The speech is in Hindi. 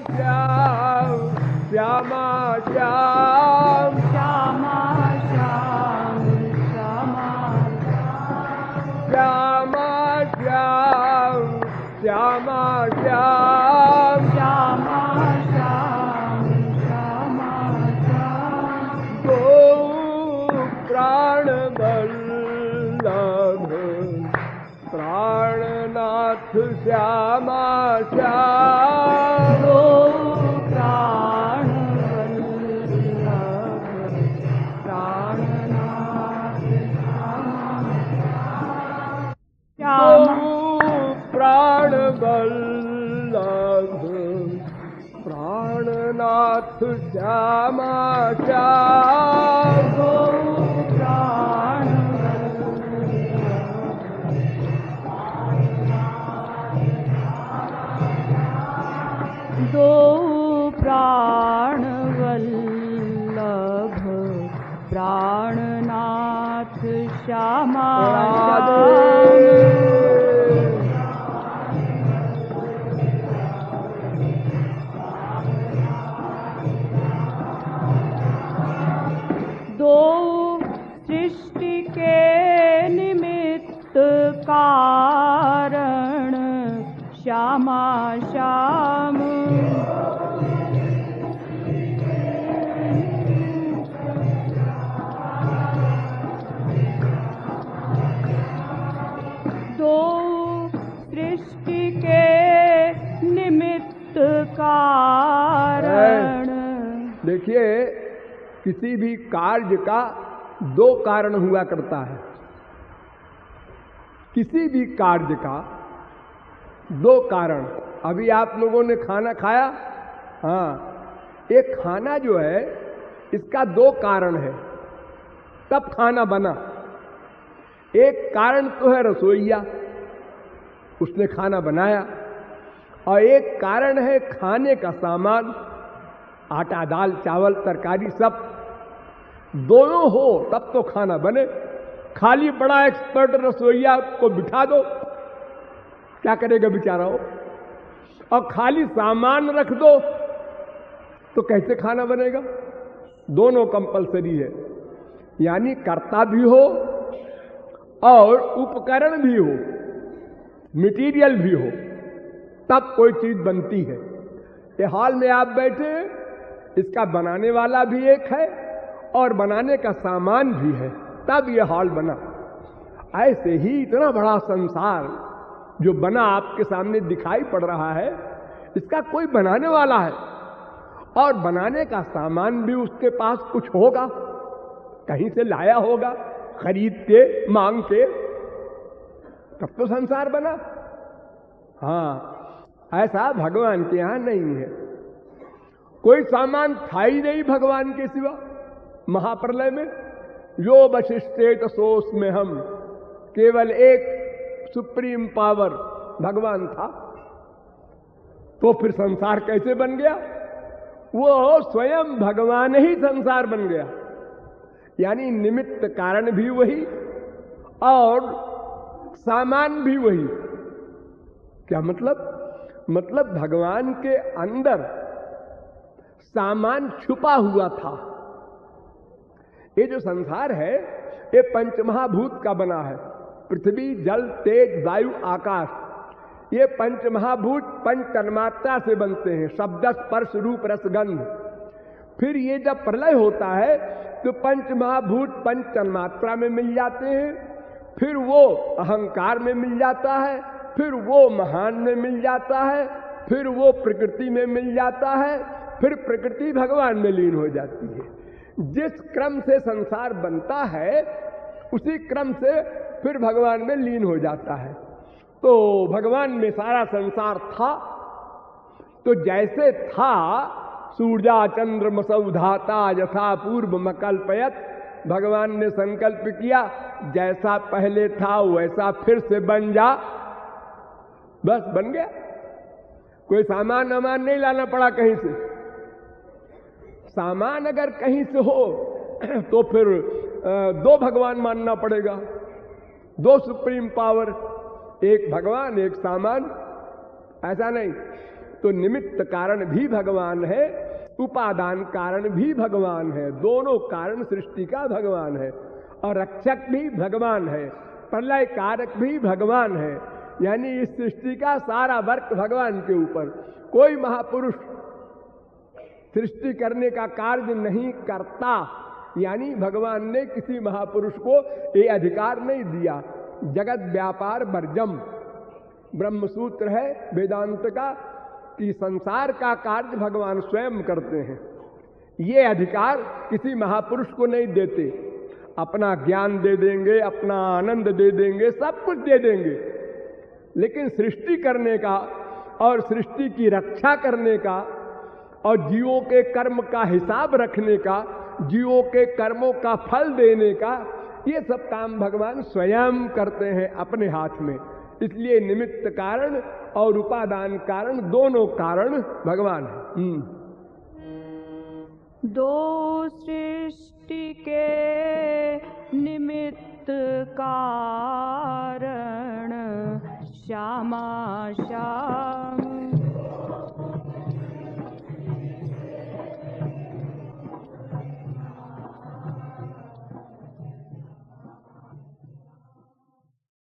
श्याम श्यामा श्याम श्यामा श्याम श्यामा श्यामा श्याम श्यामा श्याम श्यामा श्याम श्यामा श्याम गो प्राण वल्लभ प्राणनाथ श्यामा श्याम गो प्राण वल्लभ प्राणनाथ श्यामा प्राण वल्लभ प्राणनाथ श्यामा श्याम गो प्राण दो प्राण वल्लभ प्राणनाथ श्यामा दो सृष्टि के निमित्त कारण श्यामा श्याम दो सृष्टि के निमित्त कारण। देखिए, किसी भी कार्य का दो कारण हुआ करता है। किसी भी कार्य का दो कारण। अभी आप लोगों ने खाना खाया, हाँ, एक खाना जो है इसका दो कारण है, तब खाना बना। एक कारण तो है रसोइया, उसने खाना बनाया, और एक कारण है खाने का सामान, आटा दाल चावल तरकारी सब। दोनों हो तब तो खाना बने। खाली बड़ा एक्सपर्ट रसोइया को बिठा दो, क्या करेगा बेचारा हो? और खाली सामान रख दो तो कैसे खाना बनेगा? दोनों कंपलसरी है, यानी कर्ता भी हो और उपकरण भी हो, मटेरियल भी हो, तब कोई चीज बनती है। ये हॉल में आप बैठे, इसका बनाने वाला भी एक है और बनाने का सामान भी है, तब यह हॉल बना। ऐसे ही इतना बड़ा संसार जो बना आपके सामने दिखाई पड़ रहा है, इसका कोई बनाने वाला है और बनाने का सामान भी उसके पास कुछ होगा, कहीं से लाया होगा, खरीद के मांग के, तब तो संसार बना। हाँ, ऐसा भगवान के यहां नहीं है। कोई सामान था ही नहीं भगवान के सिवा। महाप्रलय में जो वशिष्ठेत सोस में हम, केवल एक सुप्रीम पावर भगवान था, तो फिर संसार कैसे बन गया? वो स्वयं भगवान ही संसार बन गया, यानी निमित्त कारण भी वही और सामान भी वही। क्या मतलब? मतलब भगवान के अंदर सामान छुपा हुआ था। ये जो संसार है ये पंचमहाभूत का बना है, पृथ्वी जल तेज वायु आकाश। ये पंचमहाभूत पंच तन्मात्रा से बनते हैं, शब्द स्पर्श रूप रस गंध। फिर ये जब प्रलय होता है तो पंचमहाभूत पंच तन्मात्रा में मिल जाते हैं, फिर वो अहंकार में मिल जाता है, फिर वो महान में मिल जाता है, फिर वो प्रकृति में मिल जाता है, फिर प्रकृति भगवान में लीन हो जाती है। जिस क्रम से संसार बनता है उसी क्रम से फिर भगवान में लीन हो जाता है। तो भगवान में सारा संसार था, तो जैसे था सूर्या चंद्र मसौधाता यथा पूर्व मकल्पयत, भगवान ने संकल्प किया जैसा पहले था वैसा फिर से बन जा, बस बन गया। कोई सामान वामान नहीं लाना पड़ा कहीं से। सामान अगर कहीं से हो तो फिर दो भगवान मानना पड़ेगा, दो सुप्रीम पावर, एक भगवान एक सामान। ऐसा नहीं, तो निमित्त कारण भी भगवान है, उपादान कारण भी भगवान है, दोनों कारण सृष्टि का भगवान है। और रक्षक भी भगवान है, प्रलय कारक भी भगवान है। यानी इस सृष्टि का सारा वर्क भगवान के ऊपर। कोई महापुरुष सृष्टि करने का कार्य नहीं करता, यानी भगवान ने किसी महापुरुष को ये अधिकार नहीं दिया। जगत व्यापार वर्जम ब्रह्मसूत्र है वेदांत का, कि संसार का कार्य भगवान स्वयं करते हैं। ये अधिकार किसी महापुरुष को नहीं देते। अपना ज्ञान दे देंगे, अपना आनंद दे देंगे, सब कुछ दे देंगे, लेकिन सृष्टि करने का और सृष्टि की रक्षा करने का और जीवों के कर्म का हिसाब रखने का, जीवों के कर्मों का फल देने का, ये सब काम भगवान स्वयं करते हैं अपने हाथ में। इसलिए निमित्त कारण और उपादान कारण, दोनों कारण भगवान है। दो सृष्टि के निमित्त कारण श्यामा श्याम